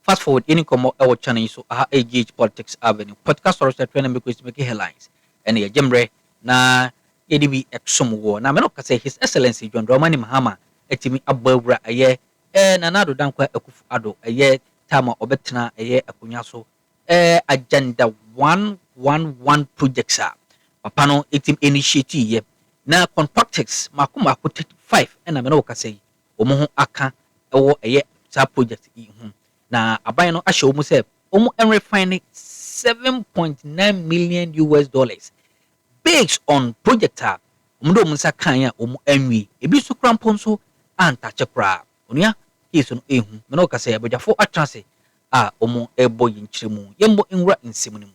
Fast forward, any come our channel so AGH Politics Avenue. Podcastors that trying to make headlines. And the Jembre na ADB Exum War. Now, I say His Excellency John Dramani Mahama, Etimi Abubra a year, and another Dankwa Akuffo Addo a year, Tama Obetna a year, Akunyaso, Agenda 111 projects are. Papano, etim initiative, now Contractors, Makuma put 5, and I say, Omo Aka, or a year, project. Na abayan no asho mu say omo refine $7.9 million based on project a omo do munsa kan ya omo anwi ebi so krampon so anta chekra onia case no ehu me no ka say abojafo atrase a omo ebo yinchiremu yembo nwura nsimu nimu.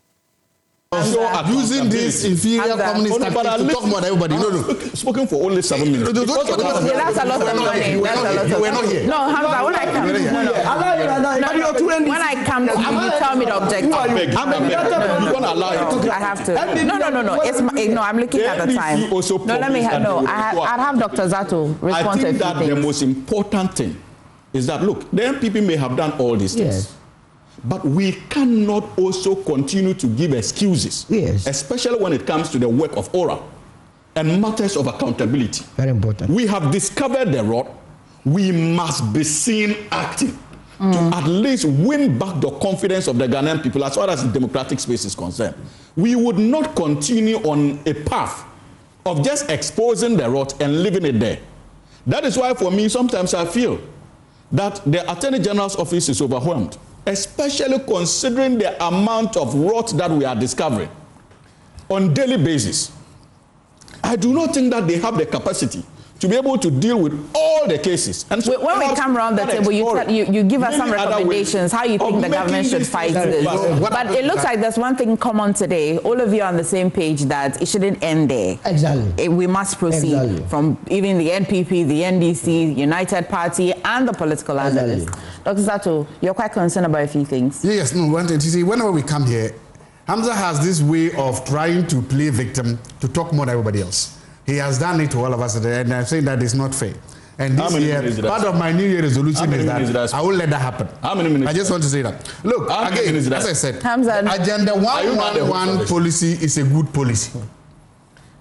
Using this inferior communist tactic to talk more than everybody. No. Spoken for only 7 minutes. That's a lot of money. We're not here. No, Hamza, when I come, when I come, you tell me the objective. You're gonna allow it. I have to. No. No, I'm looking at the time. No, let me have. No, I'd have Dr. Zato respond to a few things. I think that the most important thing is that look, the MPP may have done all these things. But we cannot also continue to give excuses, especially when it comes to the work of ORA and matters of accountability. Very important. We have discovered the rot. We must be seen acting to at least win back the confidence of the Ghanaian people as far as the democratic space is concerned. We would not continue on a path of just exposing the rot and leaving it there. That is why for me, sometimes I feel that the Attorney General's office is overwhelmed, especially considering the amount of rot that we are discovering on a daily basis. I do not think that they have the capacity to be able to deal with all the cases. And so when we come around the table, you give us some recommendations how you think the government should fight this. But it looks like there's one thing common today. All of you are on the same page that it shouldn't end there. Exactly. We must proceed from even the NPP, the NDC, United Party, and the political analysts. Dr. Zato, you're quite concerned about a few things. Yes, no, one thing. You see, whenever we come here, Hamza has this way of trying to play victim to talk more than everybody else. He has done it to all of us, and I'm saying that is not fair. And this year, part of my New Year resolution is that I will let that happen. How many minutes? I just want to say that. Look, again, as I said, Hamza, Agenda 111 policy is a good policy.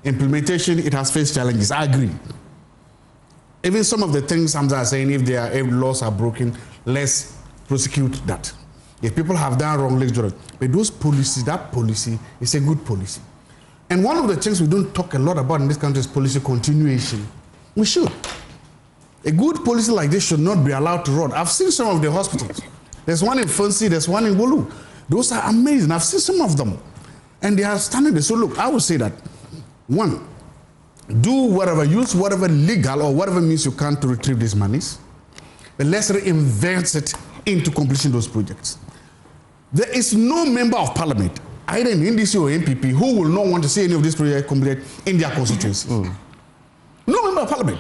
Implementation, it has faced challenges. I agree. Even some of the things Hamza are saying, if laws are broken, let's prosecute that. If people have done wrong, let's do it. But those policies, that policy is a good policy. And one of the things we don't talk a lot about in this country is policy continuation. We should. A good policy like this should not be allowed to run. I've seen some of the hospitals. There's one in Fancy, there's one in Wolu. Those are amazing. I've seen some of them. And they are standing there. So look, I would say that, one, do whatever, use whatever legal or whatever means you can to retrieve these monies. But let's reinvest it into completing those projects. There is no member of parliament, either in NDC or MPP, who will not want to see any of these projects completed in their constituencies. No member of parliament.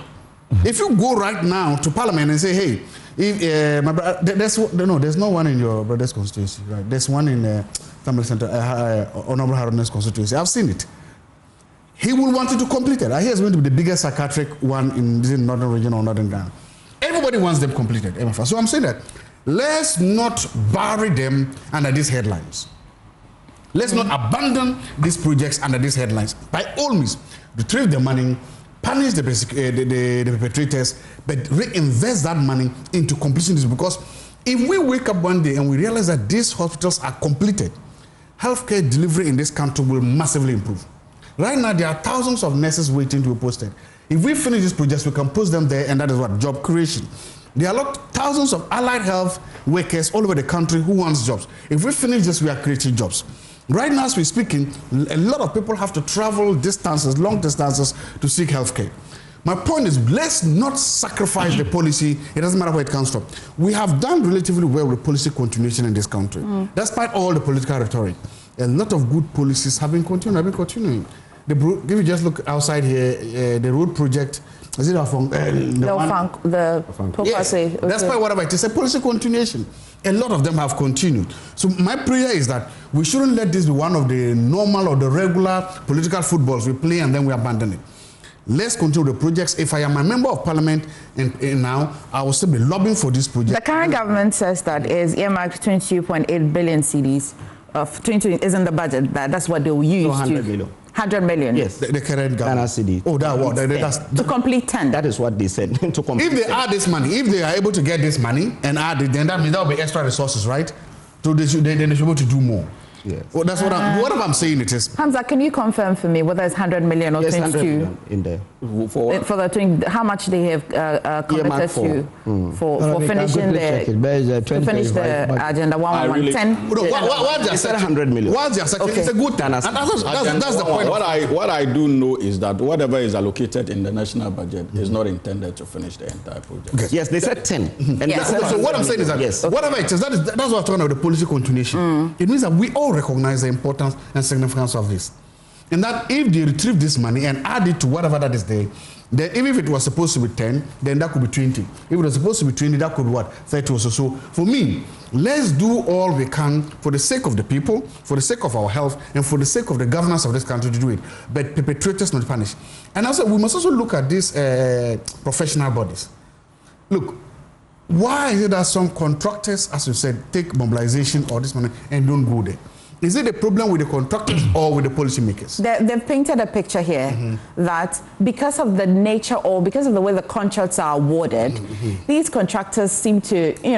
If you go right now to parliament and say, hey, if, my brother, there's no one in your brother's constituency, right? There's one in Family Center, Honorable Haruna's constituency. I've seen it. He will want it to complete it. I hear it's going to be the biggest psychiatric one in the northern region or northern Ghana. Everybody wants them completed. So I'm saying that let's not bury them under these headlines. Let's not abandon these projects under these headlines. By all means, retrieve the money, punish the perpetrators, but reinvest that money into completing this. Because if we wake up one day and we realize that these hospitals are completed, healthcare delivery in this country will massively improve. Right now, there are thousands of nurses waiting to be posted. If we finish these projects, we can post them there, and that is what? Job creation. There are thousands of allied health workers all over the country who want jobs. If we finish this, we are creating jobs. Right now, as we're speaking, a lot of people have to travel distances, long distances, to seek healthcare. My point is, let's not sacrifice the policy. It doesn't matter where it comes from. We have done relatively well with policy continuation in this country. Despite all the political rhetoric, a lot of good policies have been continuing. If you just look outside here, the road project, is it Afong? Yes, okay. That's why whatever it is, a policy continuation. A lot of them have continued. So my prayer is that we shouldn't let this be one of the normal or the regular political footballs we play and then we abandon it. Let's continue the projects. If I am a member of parliament and now, I will still be lobbying for this project. The current government says that is earmarked 22.8 billion cedis of 20 is in the budget. That's what they will use. 100 million. 100 million. Yes. The current government. CD. Oh, that's to complete 10. That is what they said. To complete. If they add this money, if they are able to get this money and add it, then that means that will be extra resources, right? So then they should be able to do more. Yes. Well, that's what I'm saying. It is. Hamza, can you confirm for me whether it's 100 million or 22? 100 million in there. For the 20, how much they have committed to for finishing the agenda 111. What's their section? 100 million. What's their section? It's a good thing. And that's the point. What I do know is that whatever is allocated in the national budget is not intended to finish the entire project. Okay. Yes, they said 10. And yes. So what I'm saying is that whatever it is, that's what I'm talking about, the policy continuation. It means that we all recognize the importance and significance of this. And that if they retrieve this money and add it to whatever that is there, then even if it was supposed to be 10, then that could be 20. If it was supposed to be 20, that could be what? 30 or so. So for me, let's do all we can for the sake of the people, for the sake of our health, and for the sake of the governance of this country to do it. But perpetrators not punished. And also, we must also look at these professional bodies. Look, why is it that some contractors, as you said, take mobilization or this money and don't go there? Is it a problem with the contractors or with the policymakers? They've painted a picture here that because of the nature or because of the way the contracts are awarded, these contractors seem to, you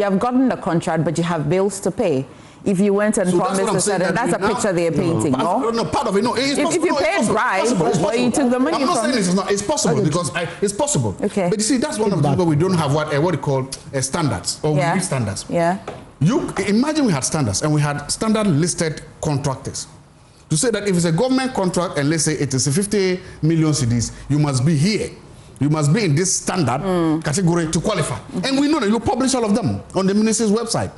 have gotten the contract, but you have bills to pay. If you went and promised to set it, that's a picture they're painting, no? No, part of it, no. If you paid bribe, or you took the money I'm not saying it's not. It's possible because it's possible. Okay. But you see, that's one of the people we don't have what you call standards or we need standards. Yeah. You imagine we had standards and we had standard listed contractors. To say that if it's a government contract and let's say it is a 50 million cedis, you must be here. You must be in this standard category to qualify. And we know that you publish all of them on the ministry's website.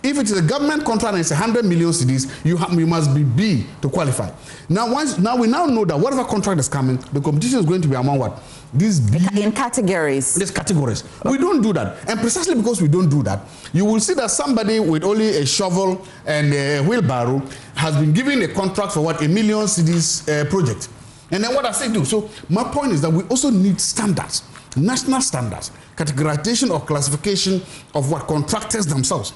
If it is a government contract and it's 100 million cedis, you must be B to qualify. Now we know that whatever contract is coming, the competition is going to be among what? These B in categories. These categories. We don't do that. And precisely because we don't do that, you will see that somebody with only a shovel and a wheelbarrow has been given a contract for what? 1 million cedis project. And then what does it do? So my point is that we also need standards, national standards, categorization or classification of what contractors themselves,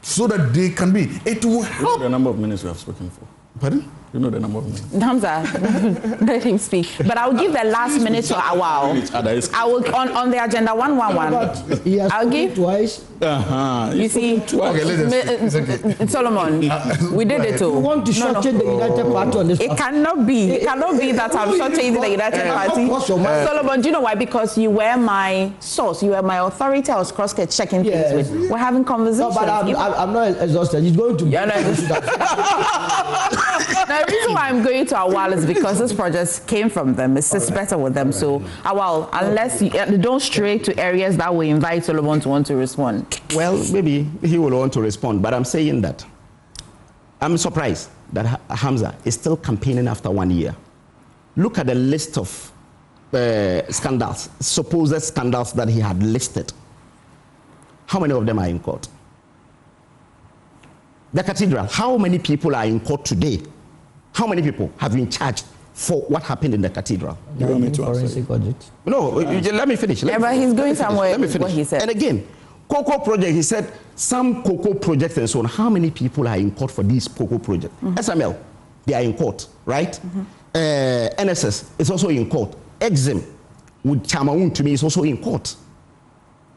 so that they can be. It will help. The number of minutes we have spoken for. Pardon? You know the number of minutes. Hamza, let him speak. But I'll give the last minute to Awal. I will on the agenda 111. I'll give twice. You see, Solomon, we did it too. You want to shortchange the United Party on this? It cannot be. It cannot be that I'm shortchanging the United Party. Solomon, do you know why? Because you were my source. You were my authority. I was cross-checking things with. We're having conversations. No, but I'm not exhausted. He's going to. Yeah, no. The reason why I'm going to Awal is because this project came from them. It's just better with them. So, Awal, unless you don't stray to areas that will invite Solomon to want to respond. Well, maybe he will want to respond, but I'm saying that I'm surprised that Hamza is still campaigning after 1 year. Look at the list of scandals, supposed scandals that he had listed. How many of them are in court? The cathedral, how many people are in court today? How many people have been charged for what happened in the cathedral? You want me to answer? No, let me finish. But he's going somewhere. Let me finish. What he said. And again, cocoa project, he said some cocoa projects and so on. How many people are in court for these cocoa projects? SML, they are in court, right? NSS is also in court. Exim with Chamaun to me is also in court.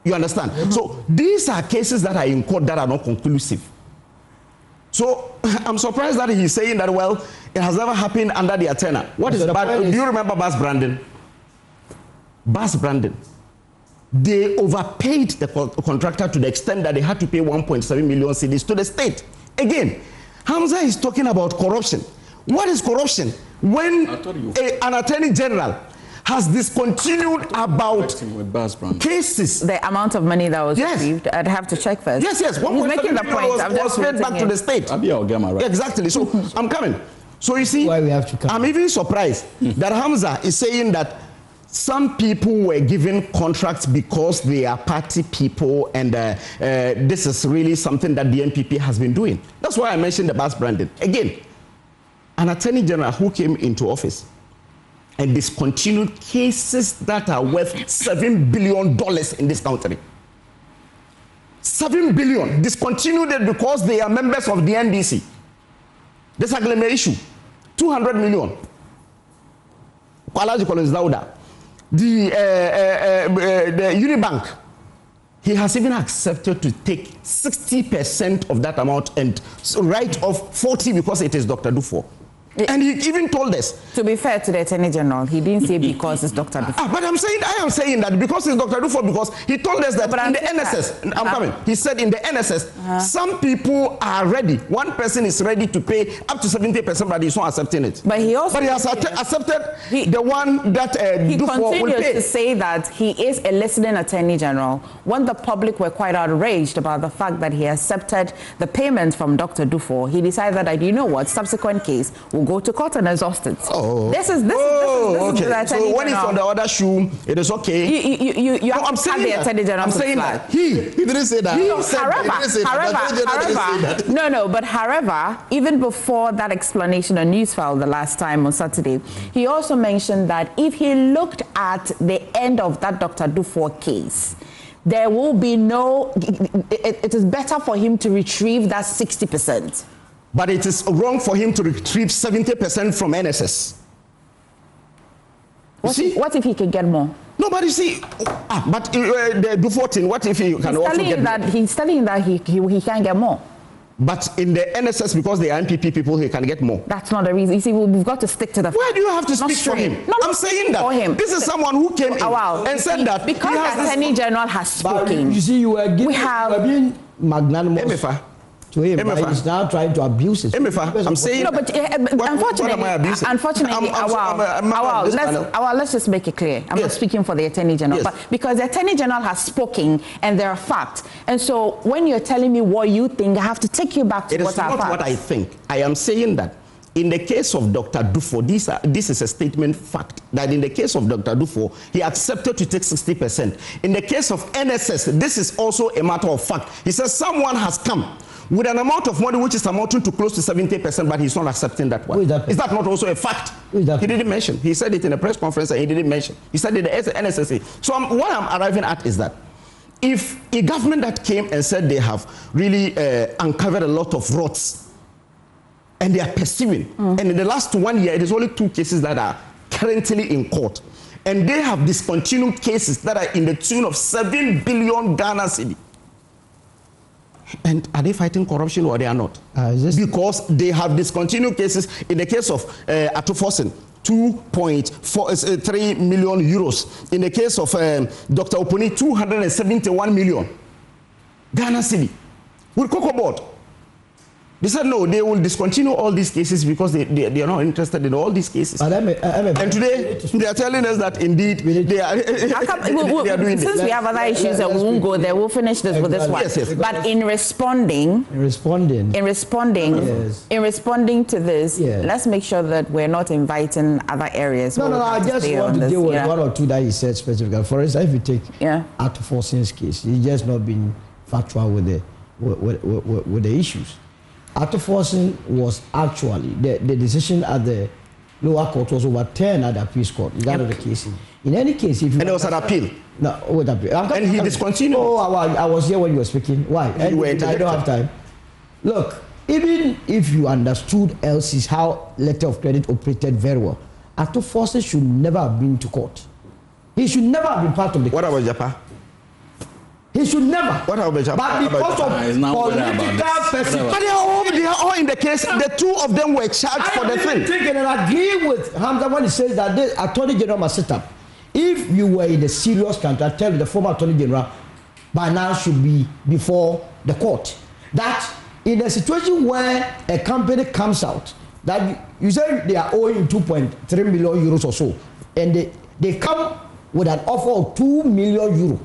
You understand? So these are cases that are in court that are not conclusive. So I'm surprised that he's saying that, well, it has never happened under the tenure. What is bad? Do you remember Bas Brandon? Bas Brandon. They overpaid the contractor to the extent that they had to pay 1.7 million cedis to the state. Again, Hamza is talking about corruption. What is corruption? When an attorney general has discontinued about cases. The amount of money that was received, I'd have to check first. Yes. He's making the point. Was paid back to the state. Exactly. So I'm coming. So you see, I'm even surprised that Hamza is saying that some people were given contracts because they are party people, and this is really something that the NPP has been doing. That's why I mentioned the Bas Brandon. Again, an attorney general who came into office and discontinued cases that are worth $7 billion in this country. 7 billion discontinued it because they are members of the NDC. This Akroma issue, 200 million. The Unibank, he has even accepted to take 60% of that amount and write off 40 because it is Dr. Dufo. And he even told us. To be fair to the Attorney General, he didn't say because it's Dr. Dufo. But I am saying that because it's Dr. Dufo, because he told us that in the NSS, I'm coming. He said in the NSS, some people are ready. One person is ready to pay up to 70%, but he's not accepting it. But he also has accepted the one that Dufo will pay. He continues to say that he is a listening Attorney General when the public were quite outraged about the fact that he accepted the payment from Dr. Dufo. He decided that, you know what, subsequent case will go to court and exhaust it. This is okay. So when it's on the other shoe, it is okay. You have to have the Attorney General. I'm saying that he didn't say that. However, even before that explanation on Newsfile the last time on Saturday, he also mentioned that if he looked at the end of that Dr. Dufo case, there will be no. It is better for him to retrieve that 60%. But it is wrong for him to retrieve 70% from NSS. What if he can get more? No, but you see, but the Dufo thing, what if he can also get more? He's telling that he can get more. But in the NSS, because they are MPP people, he can get more. That's not the reason. You see, we've got to stick to the. Why do you have to speak for him? I'm saying that. For him. This is someone who came in and said that. Because the Attorney General has spoken. But you see, you are being magnanimous to him, but he's now trying to abuse it. I'm saying. No, but unfortunately, let's just make it clear. I'm not speaking for the Attorney General, but because the Attorney General has spoken and there are facts, and so when you're telling me what you think, I have to take you back to what are facts. It is not what I think. I am saying that in the case of Dr. Dufo, this is a statement fact that in the case of Dr. Dufo, he accepted to take 60%. In the case of NSS, this is also a matter of fact. He says someone has come with an amount of money which is amounting to close to 70%, but he's not accepting that one. Is that not also a fact? He didn't mention. He said it in a press conference and he didn't mention. He said it in the NSSA. So what I'm arriving at is that if a government that came and said they have really uncovered a lot of rots and they are pursuing, and in the last 1 year, it is only 2 cases that are currently in court, and they have discontinued cases that are in the tune of 7 billion Ghana cedi. And are they fighting corruption or they are not? Because they have discontinued cases. In the case of Akuffo, 2.3 million euros. In the case of Dr. Oponi, 271 million Ghana cedi. With Cocoa Board. They said no, they will discontinue all these cases because they are not interested in all these cases. And today, they are telling us that indeed they are, they are doing this. Since we have other issues and we won't go there, we'll finish this with this one. Yes. But in responding to this, let's make sure that we're not inviting other areas. No, I just want to deal with one or two that he said specifically. For instance, if you take Akuffo's case, he's just not been factual with the issues. Akuffo's was actually the decision at the lower court was overturned at the appeals court. Is that not the case? In any case, if you... And there was an appeal. No, with appeal. And he discontinued. Oh, I was here when you were speaking. Why? I don't have time. Look, even if you understood LC's how letter of credit operated very well, Akuffo's should never have been to court. He should never have been part of the case. What about Japan? He should never. What about Japan? But because of political persecution. But they are all in the case. The 2 of them were charged for the thing. And I agree with Hamza when he says that the Attorney General must sit up. If you were in a serious country, I tell you the former Attorney General by now should be before the court. That in a situation where a company comes out, that you say they are owing 2.3 million euros or so, and they come with an offer of 2 million euros.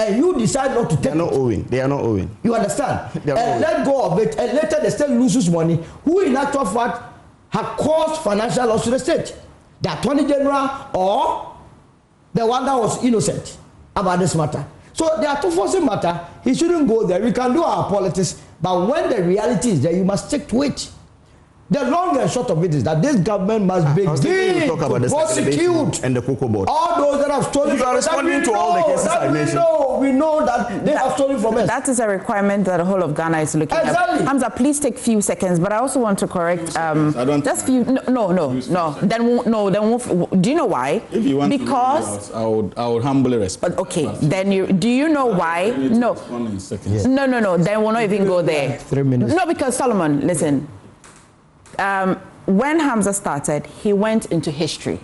And you decide not to take it. They are not owing. You understand? And let go of it. And later the state loses money. Who in actual fact have caused financial loss to the state? The Attorney General or the one that was innocent about this matter? So the Akuffo matter, he shouldn't go there. We can do our politics. But when the reality is there, you must stick to it. The long and short of it is that this government must begin to prosecute and the cocoa board. all those that have stolen. You are responding to all the cases I mentioned. We know that they have stolen from us. That is a requirement that the whole of Ghana is looking Exactly. at. Hamza, please take few seconds, but I also want to correct. Just few. No. Then do you know why? If you want because to I would humbly respect. But okay, then do you know why? No. No. Then we'll not even go there. 3 minutes. No, because Solomon, listen. When Hamza started, he went into history.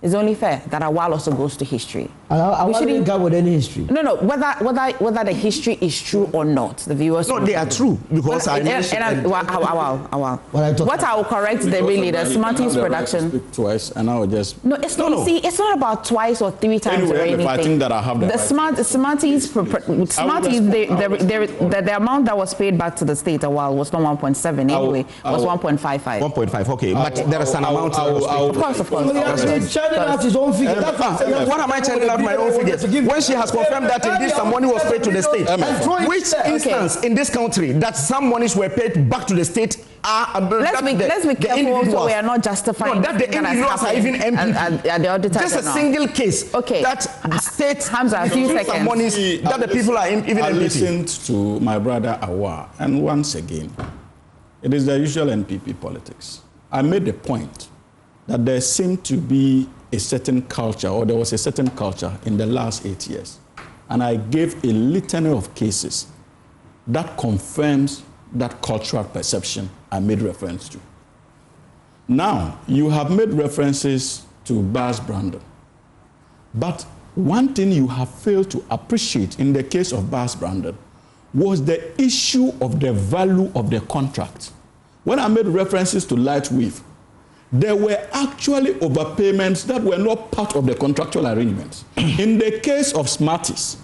It's only fair that Awal also goes to history. I shouldn't go with any history. No. Whether the history is true or not, the viewers. No, they are true because I mentioned. What I will correct the ringleader, Smarties production. Twice, and I will just. No, it's not. See, it's not about twice or 3 times or anything. I think that I have the Smarties, the amount that was paid back to the state a while was not 1.7 anyway. It was 1.55. 1.5. Okay, but there is an amount. Of course. Churning out his own figure. What am I churning out my own figures? When she has confirmed that indeed some money was paid to the state. Which instance in this country that some monies were paid back to the state are let's be careful so we are not justifying that the individuals are even MPP. At the auditors. Just a single case. Okay. That state Hamza, a few seconds. Some monies that the people are even I MPP. listened to my brother Awa, and once again, it is the usual NPP politics. I made the point that there seemed to be a certain culture, or there was a certain culture in the last 8 years. And I gave a litany of cases that confirms that cultural perception I made reference to. Now, you have made references to Bas Brandon. But one thing you have failed to appreciate in the case of Bas Brandon was the issue of the value of the contract. When I made references to Lightwave, there were actually overpayments that were not part of the contractual arrangements. In the case of Smarties,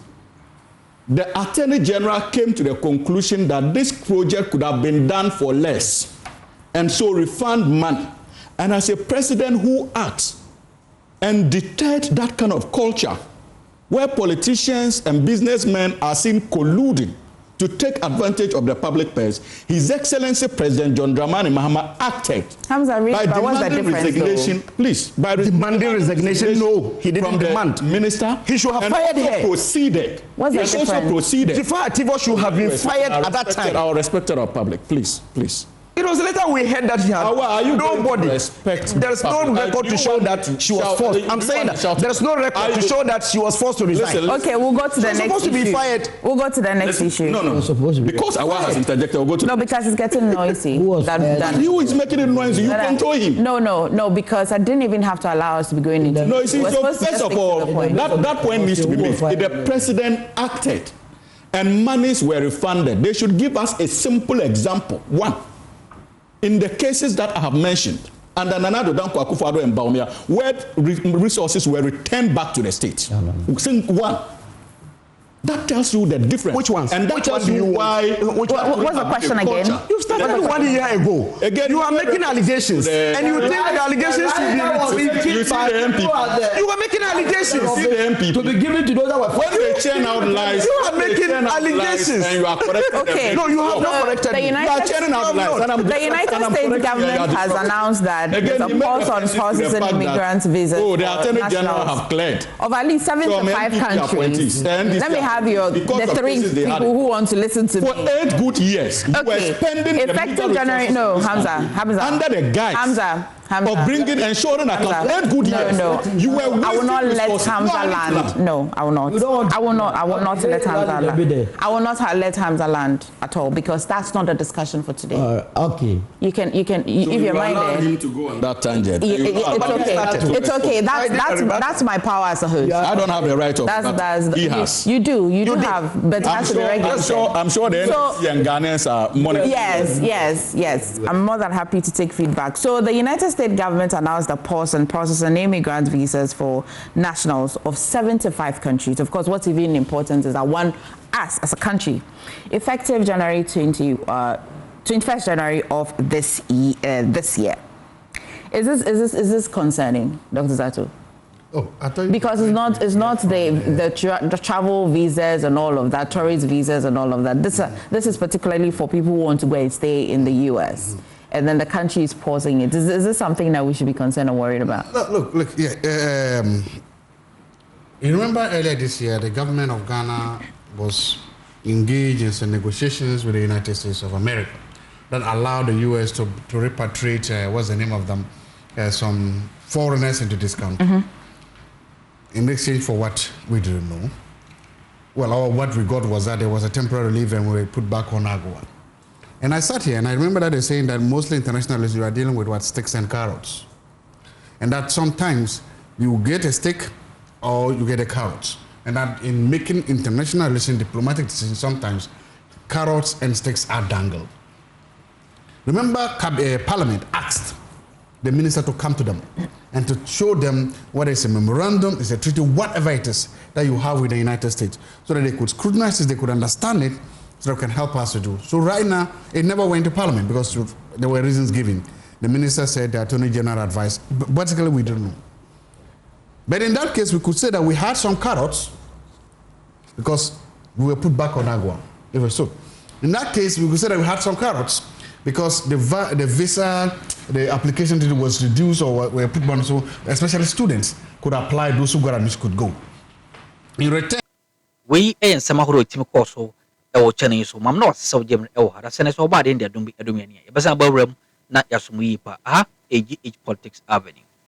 the Attorney General came to the conclusion that this project could have been done for less, and so refund money. And as a president who acts and deterred that kind of culture, where politicians and businessmen are seen colluding to take advantage of the public purse, His Excellency President John Dramani Mahama acted by demanding resignation. Please, by demanding resignation. No, he didn't demand. Minister, he should have fired her. Proceeded. What's the difference? Also proceeded. Tifa Ativo should have been fired at that time. Our respected our public, please. It was later we heard that he had nobody. There is no record to show that she was forced. I'm saying that there is no record to show that she was forced to resign. Okay, we'll go to the next issue. Supposed to be fired. We'll go to the next issue. No. Because Awa has interjected, we'll go to. No, because it's getting noisy. Who is making it noisy? You control him. No, because I didn't even have to allow us to be going into. No, you see, so first of all, that point needs to be made. If the president acted and monies were refunded, they should give us a simple example. One. In the cases that I have mentioned, under Nana Addo, Akuffo, and Bawumia, where resources were returned back to the state. One. That tells you the difference. Which ones? And that tells you why. What's the question again? You started 1 year ago. Again, you are making allegations. And you think the allegations should be you see the MP. You are making allegations. You see the MP. To be given to those that were. When they churn out lies, you are making allegations. And you are correcting okay. No, you have not corrected me. You are churning out lies. The United States government has announced that there's a pause on horses and immigrants visas. Oh, the Attorney General have cleared. Of at least 75 countries. Let me have the 3 people who want to listen to for me. 8 good years. Okay. You were spending effective January. No, Hamza. Under the guise of bringing ensuring account. 8 good years. No. You were. I will not let Hamza land. No, I will not. I will not let Hamza land. I will not let Hamza land at all because that's not a discussion for today. Okay. You can. If you're minded. Him to go on that tangent. It's okay. That's my power as a host. I don't have the right of. He has. You do have, but it has to be regulated. I'm sure the NCC and Ghanaians are monitoring. Yes. I'm more than happy to take feedback. So the United States government announced a pause on processing immigrant visas for nationals of 75 countries. Of course, what's even important is that us as a country, effective January 21st January of this year. Is this concerning, Dr. Zato? Oh, I thought because it's not the travel visas and all of that, tourist visas and all of that. This is particularly for people who want to go and stay in the US. and then the country is pausing it. Is this something that we should be concerned or worried about? Look, yeah. You remember earlier this year, the government of Ghana was engaged in some negotiations with the United States of America that allowed the U.S. to repatriate, what's the name of them, some foreigners into this country. In exchange for what we didn't know. Well, what we got was that there was a temporary relief and we were put back on AGOA. And I sat here and I remember that they're saying that mostly internationalists, you are dealing with what, sticks and carrots. And that sometimes you get a stick or you get a carrot. And that in making international relations, diplomatic decisions, sometimes carrots and sticks are dangled. Remember, Parliament asked the minister to come to them and to show them what is a memorandum, is a treaty, whatever it is that you have with the United States, so that they could scrutinize it, they could understand it, so they can help us to do. So right now, it never went to Parliament because there were reasons given. The minister said the Attorney General advised, but basically we don't know. But in that case, we could say that we had some carrots because we were put back on AGOA. It was so. In that case, we could say that we had some carrots because the visa, the application was reduced or were put on, so especially students could apply, those who got admission could go. In return, we ain't some who team course or Chinese, so I'm not so Jim or Senate or bad in there, don't be a dominia. But I'm na Yasumi pa AGH Politics Avenue.